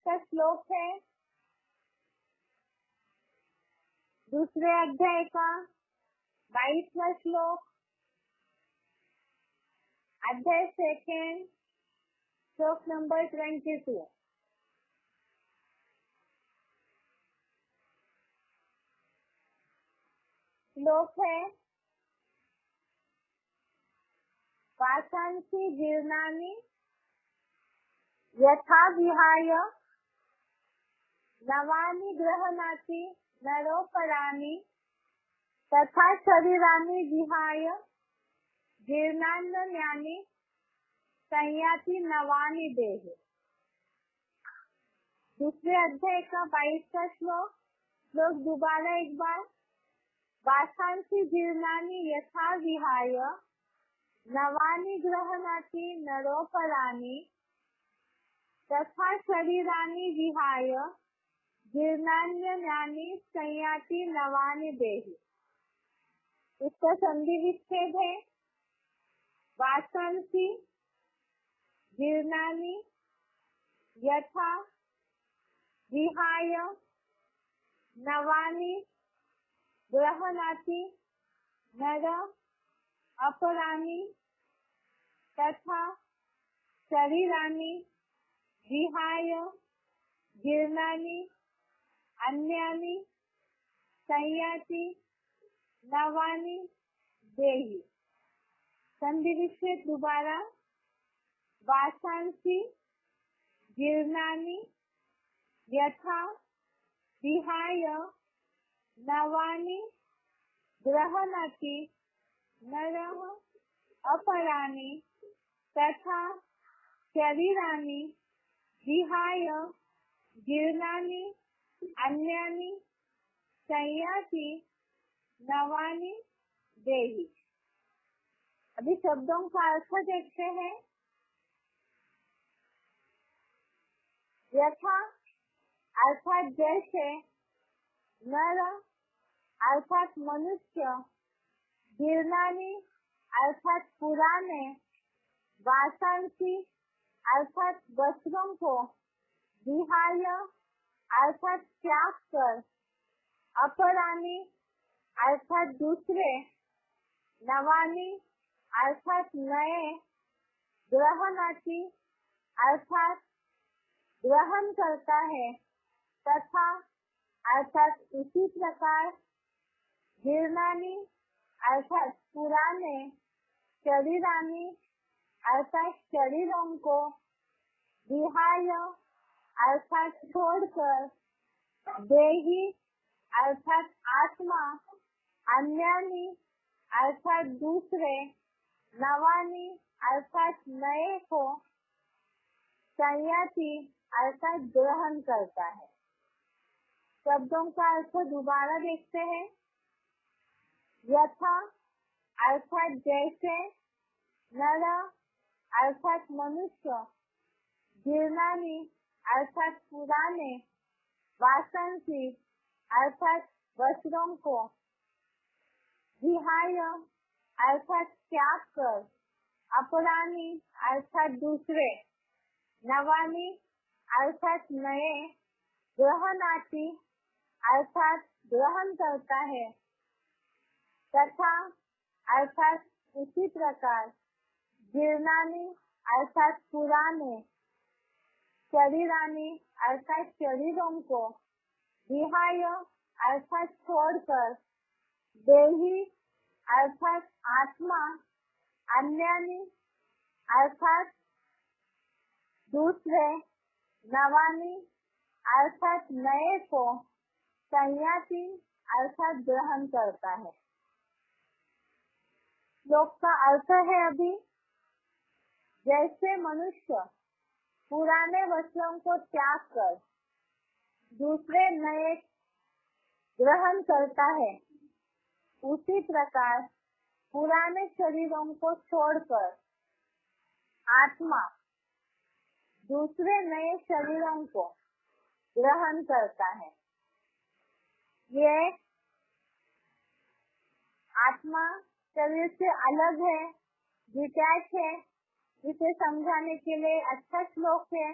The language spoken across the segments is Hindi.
का श्लोक है दूसरे अध्याय का 22वां श्लोक, अध्याय सेकेंड, श्लोक नंबर 22। श्लोक है वासांसि जीर्णानि यथा विहाय नवानि गृह्णाति नरोपराणि तथा शरीराणि विहाय जीर्णान्यानि संयाति नवानि देहि। दूसरे अध्याय का 22वां श्लोक दोबारा एक बार। वासांसि जीर्णानि यथा विहाय नवानि गृह्णाति नरोपराणि तथा शरीराणि विहाय जीर्णान्यानि संयाति नवानि देहि। इसका संधि विच्छेद है वासांसि जीर्णानि यथा विहाय नवानि गृह्णाति नर अपराणि तथा शरीराणि विहाय जीर्णानि अन्यानि संयाति नवानि देहि। संधि विच्छेद दोबारा। वासांसि जीर्णानि यथा विहाय नवानि गृह्णाति नरः अपराणि तथा शरीराणि विहाय जीर्णानि अन्यानि संयाति नवानि देहि। अभी शब्दों का अर्थ देखते हैं। यथा अर्थात जैसे, नर अर्थात मनुष्य, जीर्णानि अर्थात पुराने, वासांसि अर्थात वस्त्रों को, विहाय अर्थात त्याग कर, अपराणि अर्थात दूसरे, नवानि अर्थात नए, गृह्णाति अर्थात ग्रहण करता है, तथा अर्थात इसी प्रकार, जीर्णानि अर्थात पुराने, शरीरानि अर्थात शरीरों को, विहाय अर्थात छोड़कर, देहि अर्थात आत्मा, अन्यानि अर्थात दूसरे, नवानि अर्थात नए को, संयाति अर्थात ग्रहण करता है। शब्दों का अर्थ दोबारा देखते हैं। यथा अर्थात जैसे, नर अर्थात मनुष्य, जीर्णानि अर्थात पुराने, वासांसि अर्थात वस्त्रों को, विहाय अर्थात त्याग कर, अपराणि अर्थात दूसरे, नवानि अर्थात नए, गृह्णाति अर्थात ग्रहण करता है, तथा अर्थात इसी प्रकार, जीर्णानि अर्थात पुराने, शरीरानि अर्थात शरीरों को, विहाय अर्थात छोड़कर, देहि अर्थात आत्मा, अन्यानि अर्थात दूसरे, नवानि अर्थात नए को, संयाति अर्थात ग्रहण करता है। श्लोक का अर्थ है अभी, जैसे मनुष्य पुराने वस्त्रों को त्याग कर दूसरे नए ग्रहण करता है, उसी प्रकार पुराने शरीरों को छोड़कर आत्मा दूसरे नए शरीरों को ग्रहण करता है। ये आत्मा शरीर से अलग है, डिटैच है। इसे समझाने के लिए अच्छा श्लोक है।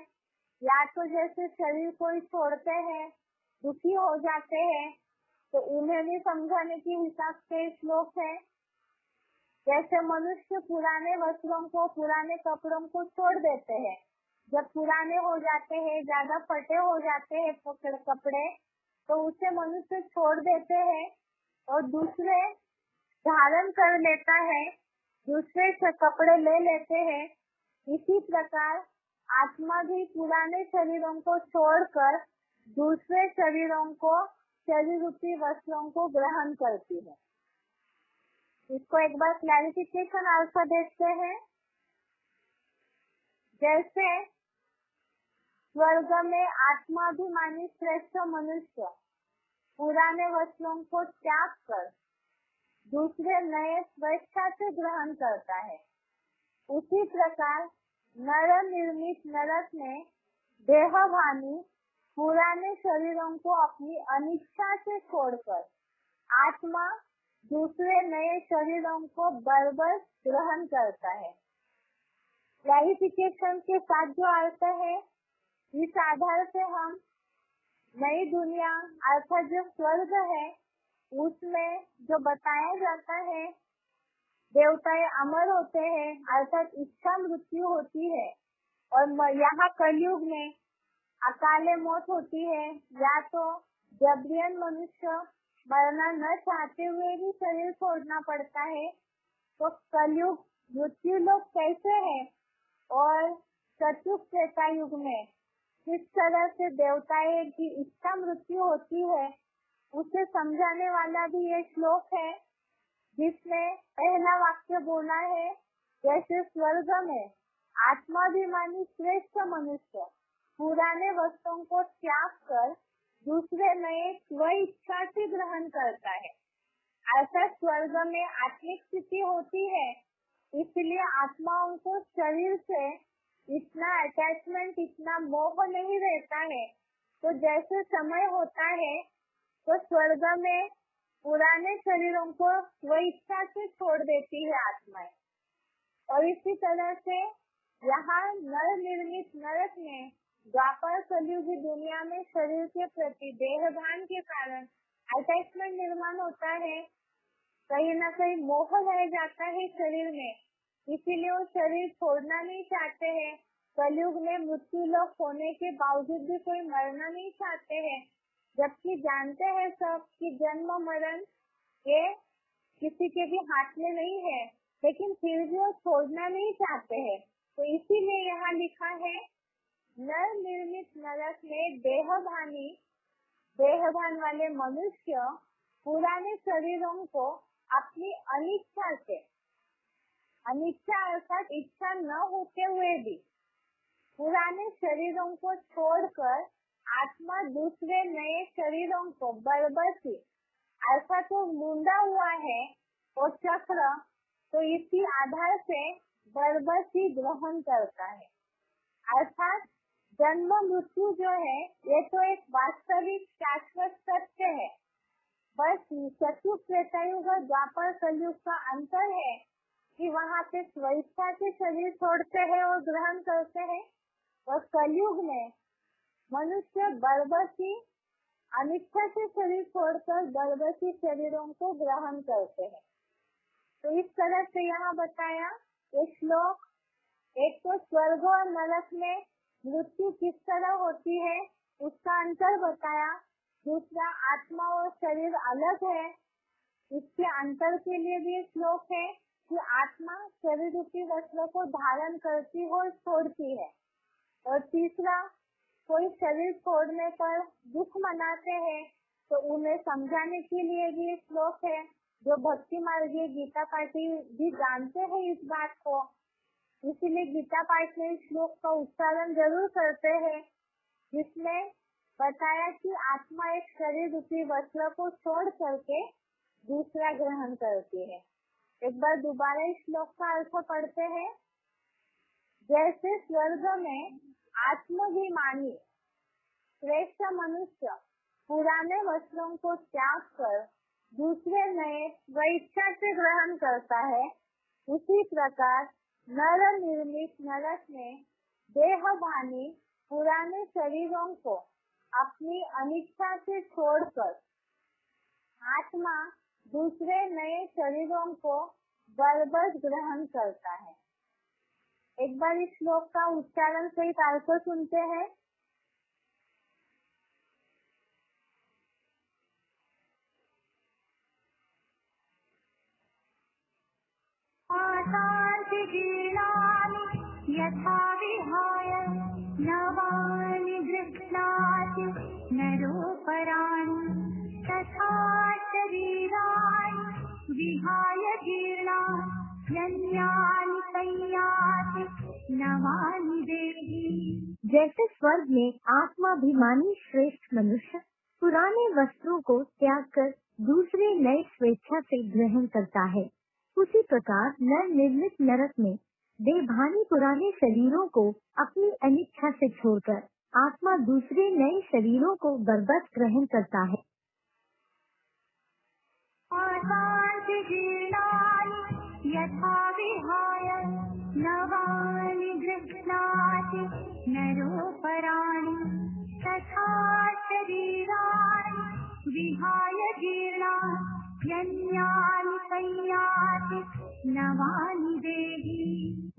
या तो जैसे शरीर को ही छोड़ते हैं, दुखी हो जाते हैं, तो उन्हें भी समझाने के हिसाब से श्लोक है। जैसे मनुष्य पुराने वस्त्रों को, पुराने कपड़ों को छोड़ देते हैं, जब पुराने हो जाते हैं, ज्यादा फटे हो जाते हैं कपड़े, तो उसे मनुष्य छोड़ देते हैं और दूसरे धारण कर लेता है, दूसरे से कपड़े ले लेते हैं। इसी प्रकार आत्मा भी पुराने शरीरों को छोड़कर दूसरे शरीरों को, शरीर रूपी वस्त्रों को ग्रहण करती है। इसको एक बार क्लैरिफिकेशन अर्थ देखते हैं। जैसे स्वर्ग में आत्माभिमानी श्रेष्ठ मनुष्य पुराने वस्त्रों को त्याग कर दूसरे नए स्वेच्छा से ग्रहण करता है, उसी प्रकार नर निर्मित नरक में देहभानी पुराने शरीरों को अपनी अनिच्छा से छोड़कर आत्मा दूसरे नए शरीरों को बराबर ग्रहण करता है। क्लैरिफिकेशन के साथ जो अर्थ है, इस आधार से हम नई दुनिया अर्थात जो स्वर्ग है, उसमें जो बताया जाता है देवताएं अमर होते हैं, अर्थात इच्छा मृत्यु होती है, और यहाँ कलयुग में अकाले मौत होती है, या तो जबरियन मनुष्य मरना न चाहते हुए भी शरीर छोड़ना पड़ता है। तो कलयुग मृत्यु लोग कैसे है और चतुर्थ त्रेता युग में किस तरह से देवताएं की इच्छा मृत्यु होती है, उसे समझाने वाला भी ये श्लोक है, जिसमें पहला वाक्य बोला है, जैसे स्वर्ग में आत्माभिमानी श्रेष्ठ मनुष्य पुराने वस्तुओं को त्याग कर दूसरे नए स्व इच्छा से ग्रहण करता है। ऐसा स्वर्ग में आत्मिक स्थिति होती है, इसलिए आत्माओं को शरीर से इतना अटैचमेंट, इतना मोह नहीं रहता है। तो जैसे समय होता है तो स्वर्ग में पुराने शरीरों को स्व इच्छा से छोड़ देती है आत्माएं, और इसी तरह से यहाँ नर निर्मित नरक में द्वापर कलयुगी दुनिया में शरीर के प्रति देहभान के कारण अटैचमेंट निर्माण होता है, कहीं न कहीं मोह रह जाता है शरीर में, इसीलिए वो शरीर छोड़ना नहीं चाहते हैं। कलयुग में मृत्यु लोक होने के बावजूद भी कोई मरना नहीं चाहते हैं, जबकि जानते हैं सब कि जन्म मरण ये किसी के भी हाथ में नहीं है, लेकिन फिर भी वो छोड़ना नहीं चाहते हैं। तो इसीलिए यहाँ लिखा है, नर निर्मित नरक में देहभान वाले मनुष्य पुराने शरीरों को अपनी अनिच्छा से, अनिच्छा अर्थात इच्छा न होते हुए भी पुराने शरीरों को छोड़कर आत्मा दूसरे नए शरीरों को बरबसी, अर्थात वो मुंडा हुआ है और चक्र, तो इसी आधार से बरबसी ग्रहण करता है। अर्थात जन्म मृत्यु जो है ये तो एक वास्तविक शाश्वत सत्य है, बस चतुर्थ त्रेता युग और द्वापर कलयुग का अंतर है कि वहाँ पे स्वेच्छा से शरीर छोड़ते हैं और ग्रहण करते हैं, और कलयुग में मनुष्य बरबसी अनिच्छा से शरीर छोड़कर बरबसी शरीरों को ग्रहण करते हैं। तो इस तरह से यहाँ बताया ये श्लोक, एक तो स्वर्ग और नरक में मृत्यु किस तरह होती है उसका अंतर बताया, दूसरा आत्मा और शरीर अलग है, इसके अंतर के लिए भी श्लोक है कि आत्मा शरीर रूपी वस्त्र को धारण करती हो छोड़ती है, और तीसरा कोई शरीर छोड़ने पर दुख मनाते हैं तो उन्हें समझाने के लिए भी श्लोक है। जो भक्ति मार्गीय गीता पाठी भी जानते हैं इस बात को, इसीलिए गीता पाठ में श्लोक का उच्चारण जरूर करते हैं, जिसमें बताया कि आत्मा एक शरीर रूपी वस्त्र को छोड़ करके दूसरा ग्रहण करती है। एक बार दोबारा इस श्लोक का अर्थ पढ़ते हैं। जैसे स्वर्ग में आत्माभिमानी श्रेष्ठ मनुष्य पुराने वस्त्रों को त्याग कर दूसरे नए स्वेच्छा से ग्रहण करता है, उसी प्रकार नर निर्मित नरक में देहभानी पुराने शरीरों को अपनी अनिच्छा से छोड़कर आत्मा दूसरे नए शरीरों को बरबस ग्रहण करता है। एक बार इस श्लोक का उच्चारण सहित अर्थ सुनते हैं। यथा विहाय नवानि गृह्णाति नरोपराणि तथा शरीराणि विहाय जीर्णान्यानि संयाति नवानि देहि। जैसे स्वर्ग में आत्माभिमानी श्रेष्ठ मनुष्य पुराने वस्त्रों को त्याग कर दूसरे नए स्वेच्छा से ग्रहण करता है, उसी प्रकार नव निर्मित नरक में बेभानी पुराने शरीरों को अपनी अनिच्छा से छोड़कर आत्मा दूसरे नए शरीरों को बरबस ग्रहण करता है। यथा विहाय नवानि गृह्णाति नरोपराणि तथा शरीराणि विहाय जीर्णान्यानि संयाति नवानि देहि।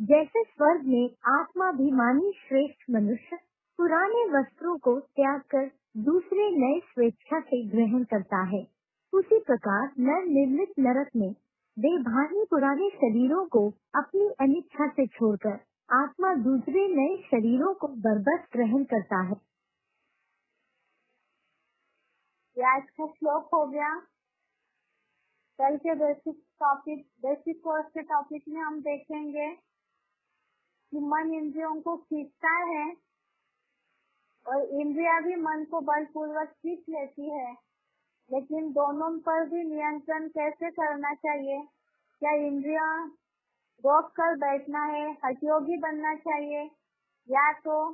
जैसे स्वर्ग में आत्माभिमानी श्रेष्ठ मनुष्य पुराने वस्त्रों को त्याग कर दूसरे नए स्वेच्छा से ग्रहण करता है, उसी प्रकार नव निर्मित नरक में बेभानी पुराने शरीरों को अपनी अनिच्छा से छोड़कर आत्मा दूसरे नए शरीरों को बरबस ग्रहण करता है। आज का श्लोक हो गया। कल के बेसिक कोर्स के टॉपिक में हम देखेंगे कि मन इंद्रियों को खींचता है और इंद्रिया भी मन को बलपूर्वक खींच लेती है, लेकिन दोनों पर भी नियंत्रण कैसे करना चाहिए। क्या इंद्रिया रोक कर बैठना है, हठयोगी बनना चाहिए, या तो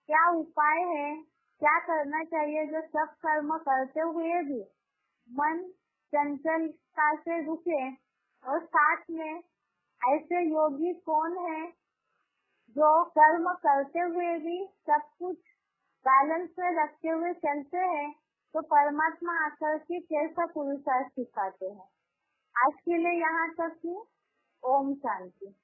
क्या उपाय है, क्या करना चाहिए जो सब कर्म करते हुए भी मन चंचलता से रुके। और साथ में ऐसे योगी कौन है जो कर्म करते हुए भी सब कुछ बैलेंस में रखते हुए चलते हैं, तो परमात्मा आकर के कैसा पुरुषार्थ सिखाते हैं। आज के लिए यहाँ तक ही। ओम शांति।